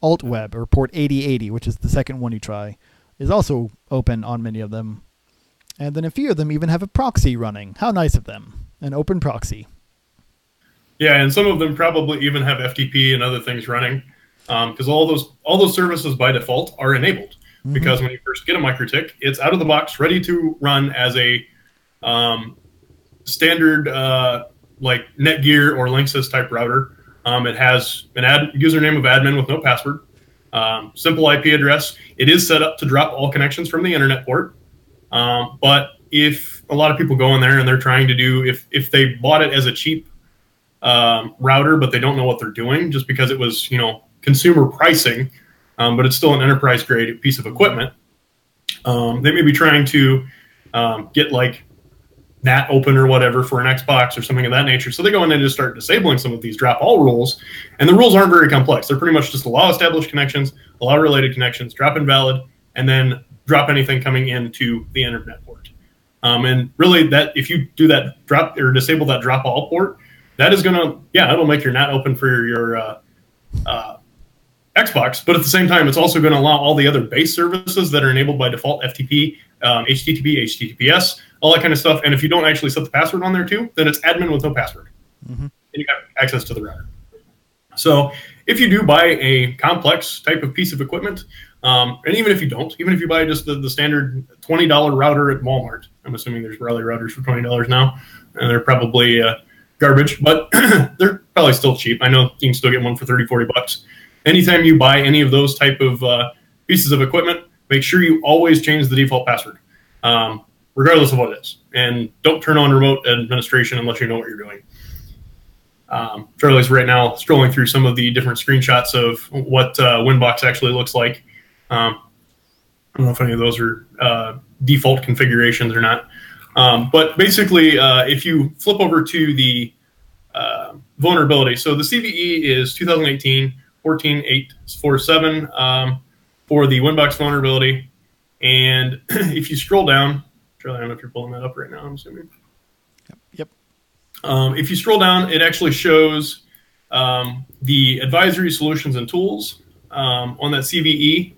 alt web, or port 8080, which is the second one you try, is also open on many of them. And then a few of them even have a proxy running. How nice of them. An open proxy. Yeah, and some of them probably even have FTP and other things running, because all those services by default are enabled. Mm-hmm. Because when you first get a Mikrotik, it's out of the box, ready to run as a standard like Netgear or Linksys type router. It has an username of admin with no password, simple IP address. It is set up to drop all connections from the internet port. But if a lot of people go in there and they're trying to do, if they bought it as a cheap router, but they don't know what they're doing just because it was, consumer pricing, but it's still an enterprise grade piece of equipment. They may be trying to get like NAT open or whatever for an Xbox or something of that nature. So they go in and just start disabling some of these drop all rules. And the rules aren't very complex. They're pretty much just allow established connections, allow related connections, drop invalid, and then drop anything coming into the internet port. And really that if you do that drop or disable that drop all port, that is going to, it'll make your NAT open for your Xbox, but at the same time, it's also going to allow all the other base services that are enabled by default, FTP, HTTP, HTTPS, all that kind of stuff. And if you don't actually set the password on there too, then it's admin with no password. Mm-hmm. And you got access to the router. So if you do buy a complex type of piece of equipment, and even if you don't, even if you buy just the standard $20 router at Walmart, I'm assuming there's Raleigh routers for $20 now, and they're probably garbage, but they're probably still cheap. I know you can still get one for 30, 40 bucks. Anytime you buy any of those type of pieces of equipment, make sure you always change the default password, regardless of what it is. And don't turn on remote administration unless you know what you're doing. Charlie's right now scrolling through some of the different screenshots of what Winbox actually looks like. I don't know if any of those are default configurations or not. But basically, if you flip over to the vulnerability, so the CVE is 2018 14847 for the Winbox vulnerability. And if you scroll down, Charlie, I don't know if you're pulling that up right now, I'm assuming. Yep. If you scroll down, it actually shows the advisory solutions and tools on that CVE.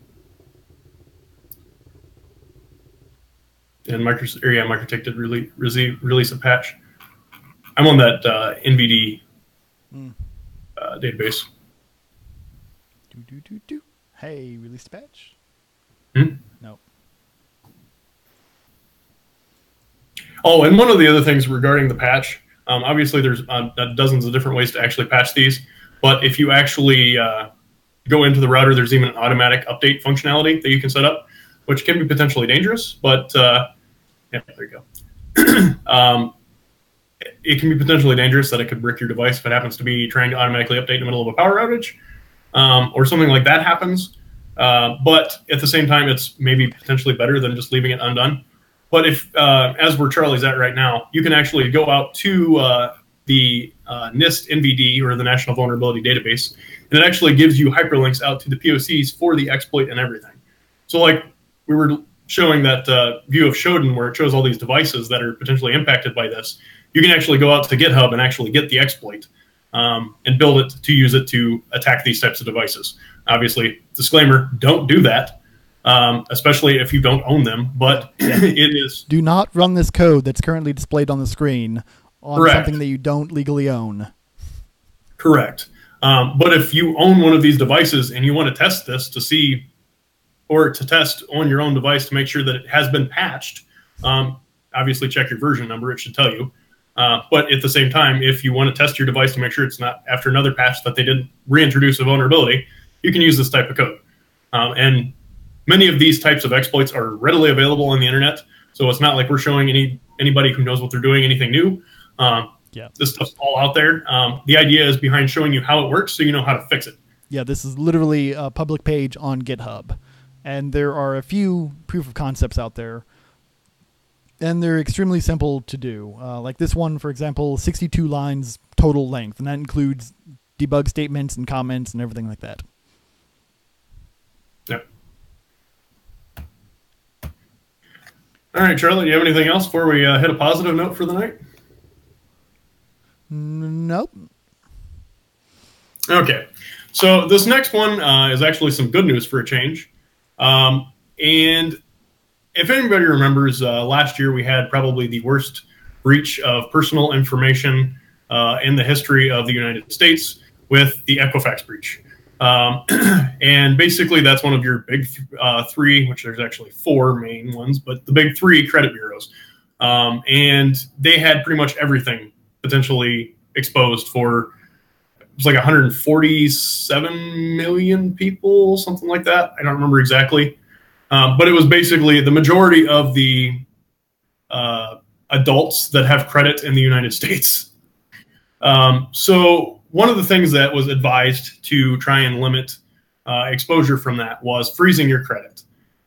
And Mikrotik did release a patch. I'm on that NVD database. Hey, released a patch? No. Oh, and one of the other things regarding the patch, obviously there's dozens of different ways to actually patch these, but if you actually go into the router, there's even an automatic update functionality that you can set up, which can be potentially dangerous, but yeah, there you go. It can be potentially dangerous that it could brick your device if it happens to be trying to automatically update in the middle of a power outage, or something like that happens. But at the same time, it's maybe potentially better than just leaving it undone. But if, as where Charlie's at right now, you can actually go out to the NIST NVD, or the National Vulnerability Database, and it actually gives you hyperlinks out to the POCs for the exploit and everything. So like we were showing that view of Shodan where it shows all these devices that are potentially impacted by this, you can actually go out to GitHub and actually get the exploit and build it to use it to attack these types of devices. Obviously, disclaimer, don't do that, especially if you don't own them, but it is... Do not run this code that's currently displayed on the screen on Correct. Something that you don't legally own. Correct. But if you own one of these devices and you want to test this to see, or to test on your own device to make sure that it has been patched, obviously check your version number, it should tell you. But at the same time, if you want to test your device to make sure it's not after another patch that they didn't reintroduce a vulnerability, you can use this type of code. And many of these types of exploits are readily available on the internet. So it's not like we're showing anybody who knows what they're doing anything new. Yeah. This stuff's all out there. The idea is behind showing you how it works so you know how to fix it. Yeah, this is literally a public page on GitHub. And there are a few proof of concepts out there. And they're extremely simple to do. Like this one, for example, 62 lines total length. And that includes debug statements and comments and everything like that. Yep. All right, Charlotte, do you have anything else before we hit a positive note for the night? Nope. Okay. So this next one is actually some good news for a change. And if anybody remembers, last year we had probably the worst breach of personal information in the history of the United States with the Equifax breach. And basically that's one of your big three, which there's actually four main ones, but the big three credit bureaus. And they had pretty much everything potentially exposed for, it was like 147 million people, something like that. I don't remember exactly. But it was basically the majority of the adults that have credit in the United States. So one of the things that was advised to try and limit exposure from that was freezing your credit.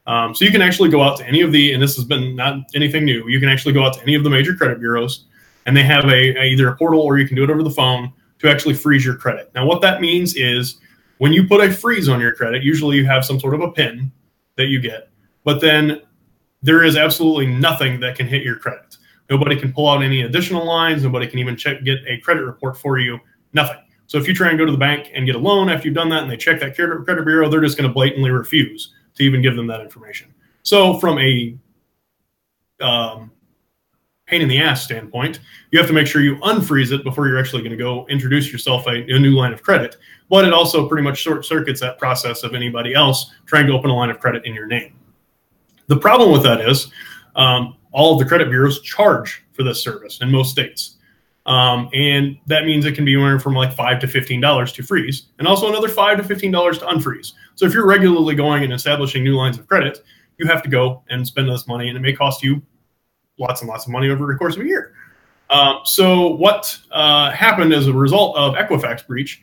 So you can actually go out to any of the, and this has been not anything new, you can actually go out to any of the major credit bureaus, and they have either a portal or you can do it over the phone to actually freeze your credit. Now what that means is when you put a freeze on your credit, usually you have some sort of a PIN that you get, but then there is absolutely nothing that can hit your credit. Nobody can pull out any additional lines. Nobody can even get a credit report for you. Nothing. So if you try and go to the bank and get a loan after you've done that and they check that credit bureau, they're just going to blatantly refuse to even give them that information. So from a pain in the ass standpoint, you have to make sure you unfreeze it before you're actually going to go introduce yourself a new line of credit. But it also pretty much short circuits that process of anybody else trying to open a line of credit in your name. The problem with that is all of the credit bureaus charge for this service in most states. And that means it can be anywhere from like $5 to $15 to freeze, and also another $5 to $15 to unfreeze. So if you're regularly going and establishing new lines of credit, you have to go and spend this money, and it may cost you lots and lots of money over the course of a year. So what happened as a result of Equifax breach,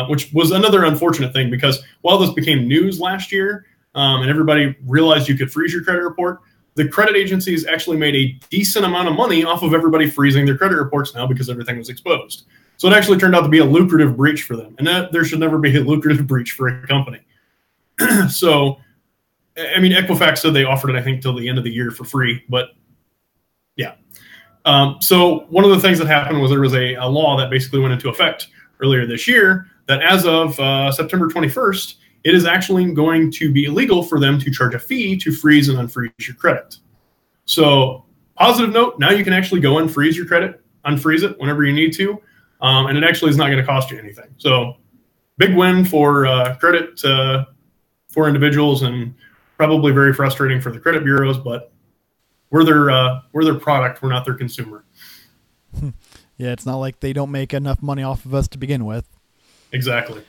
which was another unfortunate thing, because while this became news last year and everybody realized you could freeze your credit report, the credit agencies actually made a decent amount of money off of everybody freezing their credit reports now because everything was exposed. So it actually turned out to be a lucrative breach for them. And that there should never be a lucrative breach for a company. So, I mean, Equifax said they offered it, I think, till the end of the year for free. But, yeah. So one of the things that happened was there was a law that basically went into effect earlier this year that as of September 21st, it is actually going to be illegal for them to charge a fee to freeze and unfreeze your credit. So positive note, now you can actually go and freeze your credit, unfreeze it whenever you need to, and it actually is not going to cost you anything. So big win for credit for individuals, and probably very frustrating for the credit bureaus, but we're their product, we're not their consumer. Yeah, it's not like they don't make enough money off of us to begin with. Exactly.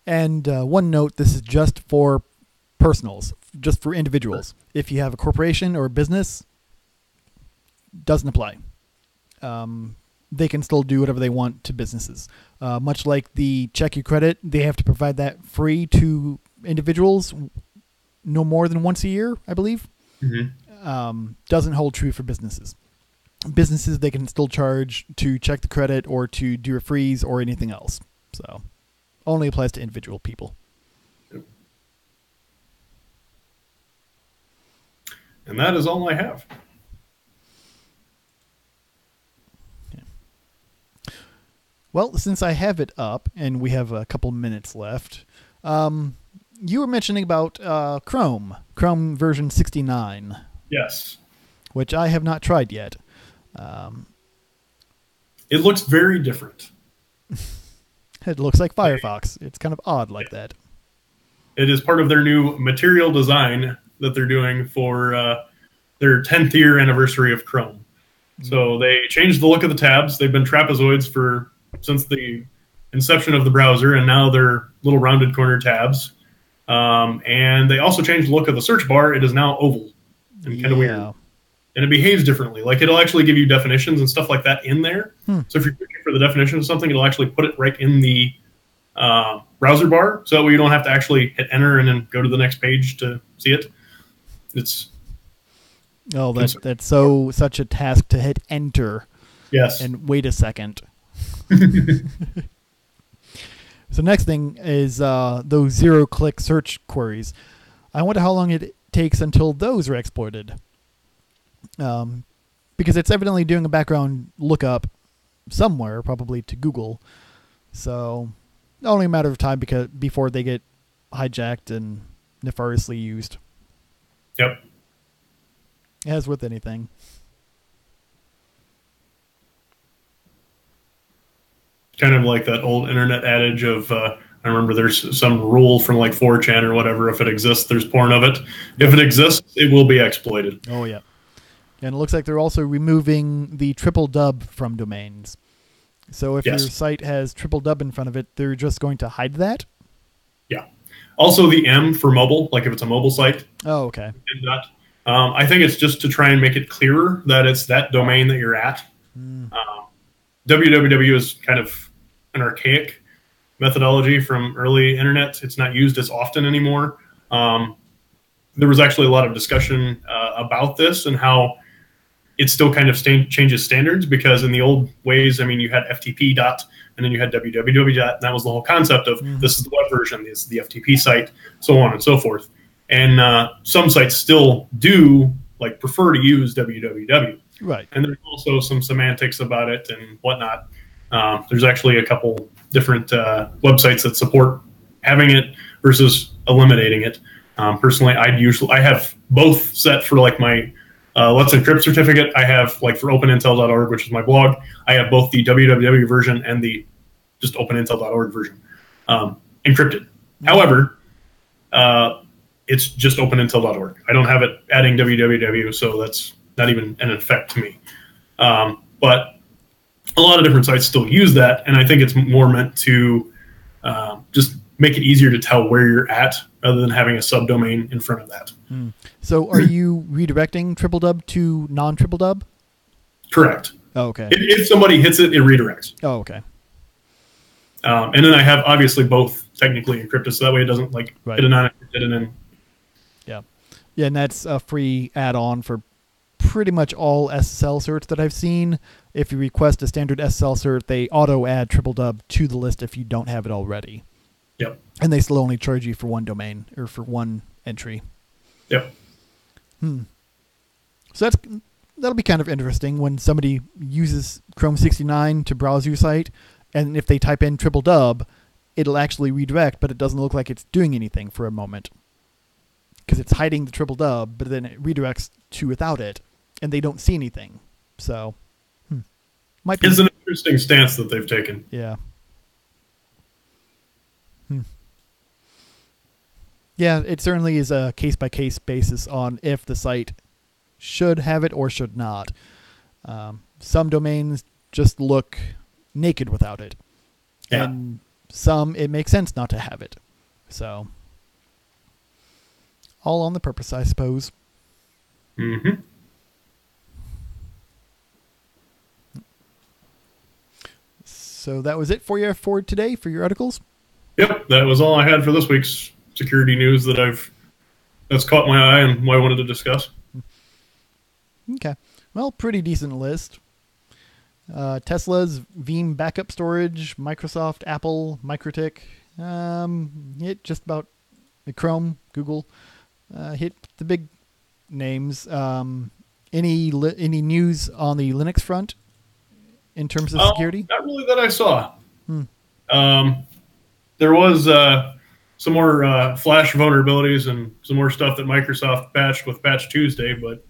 And one note, this is just for personals, just for individuals. If you have a corporation or a business, doesn't apply. They can still do whatever they want to businesses. Much like the check your credit, they have to provide that free to individuals no more than once a year, I believe. Mm-hmm. Doesn't hold true for businesses. Businesses, they can still charge to check the credit or to do a freeze or anything else. So only applies to individual people. And that is all I have. Okay. Well, since I have it up and we have a couple minutes left, you were mentioning about Chrome version 69. Yes. Which I have not tried yet. It looks very different. It looks like Firefox. It's kind of odd like that. It is part of their new material design that they're doing for their 10th year anniversary of Chrome. Mm-hmm. So they changed the look of the tabs. They've been trapezoids since the inception of the browser, and now they're little rounded corner tabs. And they also changed the look of the search bar. It is now oval and kind of weird. and it behaves differently. Like it'll actually give you definitions and stuff like that in there. So if you're looking for the definition of something, it'll actually put it right in the browser bar, so that way you don't have to actually hit enter and then go to the next page to see it. It's that's such a task to hit enter. Yes. And wait a second. So next thing is those zero-click search queries. I wonder how long it takes until those are exploited. Because it's evidently doing a background lookup somewhere, probably to Google. So only a matter of time before they get hijacked and nefariously used. Yep. As with anything. Kind of like that old internet adage of, I remember there's some rule from like 4chan or whatever, if it exists, there's porn of it. If it exists, it will be exploited. Oh, yeah. And it looks like they're also removing the triple dub from domains. So if your site has triple dub in front of it, they're just going to hide that? Yeah. Also the M for mobile, like if it's a mobile site. Oh, okay. I think it's just to try and make it clearer that it's that domain that you're at. www is kind of an archaic methodology from early internet. It's not used as often anymore. There was actually a lot of discussion about this and how it still kind of changes standards, because in the old ways, I mean, you had FTP dot and then you had www dot, and that was the whole concept of this is the web version, this is the FTP site, so on and so forth. And some sites still do like prefer to use www. Right. And there's also some semantics about it and whatnot. There's actually a couple different websites that support having it versus eliminating it. Personally, I have both set for like my Let's Encrypt certificate. I have like for openintel.org, which is my blog. I have both the www version and the just openintel.org version encrypted. However, it's just openintel.org. I don't have it adding www, so that's not even an effect to me. But a lot of different sites still use that, and I think it's more meant to just make it easier to tell where you're at rather than having a subdomain in front of that. So are you redirecting triple dub to non-triple dub? Correct. Oh, okay. If somebody hits it, it redirects. Oh, okay. And then I have obviously both technically encrypted, so that way it doesn't like hit a non-encrypted and then. Yeah, and that's a free add-on for pretty much all SSL certs that I've seen. If you request a standard SSL cert, they auto-add triple dub to the list if you don't have it already. Yep. And they still only charge you for one domain or for one entry. Yep. So that'll be kind of interesting when somebody uses Chrome 69 to browse your site, and if they type in triple dub, it'll actually redirect, but it doesn't look like it's doing anything for a moment because it's hiding the triple dub, but then it redirects to without it, and they don't see anything. So, might be. It's an interesting stance that they've taken. Yeah. Yeah, it certainly is a case-by-case basis on if the site should have it or should not. Some domains just look naked without it. Yeah. And some, it makes sense not to have it. So, all on the purpose, I suppose. So that was it for you for today, for your articles? Yep, that was all I had for this week's security news that's caught my eye and what I wanted to discuss. Okay. Well, pretty decent list. Tesla's Veeam backup storage, Microsoft, Apple, Mikrotik, hit just about the Chrome, Google, hit the big names. Any news on the Linux front in terms of security? Not really that I saw. There was some more Flash vulnerabilities and some more stuff that Microsoft patched with Patch Tuesday, but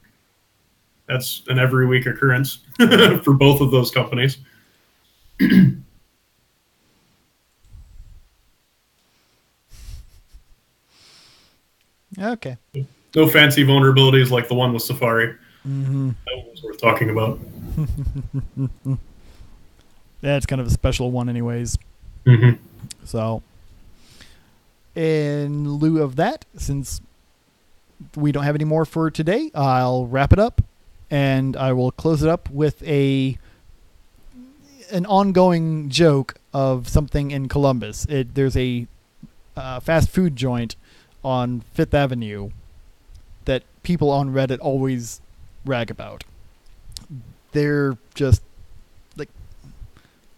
that's an every week occurrence for both of those companies. Okay. No fancy vulnerabilities like the one with Safari. That one was worth talking about. That's kind of a special one anyways. So, in lieu of that, since we don't have any more for today, I'll wrap it up and I will close it up with an ongoing joke of something in Columbus. There's a fast food joint on Fifth Avenue that people on Reddit always rag about. They're just like,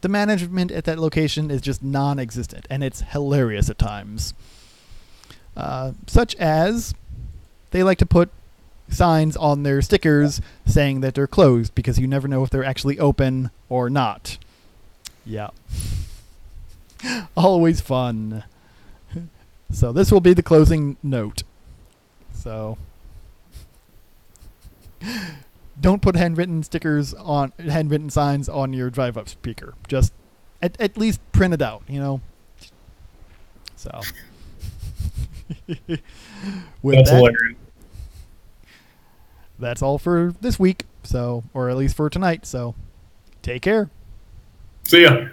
the management at that location is just non-existent, and it's hilarious at times. Such as they like to put signs on their stickers saying that they're closed because you never know if they're actually open or not. Yeah. Always fun. So this will be the closing note. So don't put handwritten signs on your drive-up speaker. Just at least print it out, So That's hilarious. That's all for this week. So, or at least for tonight. So take care. See ya.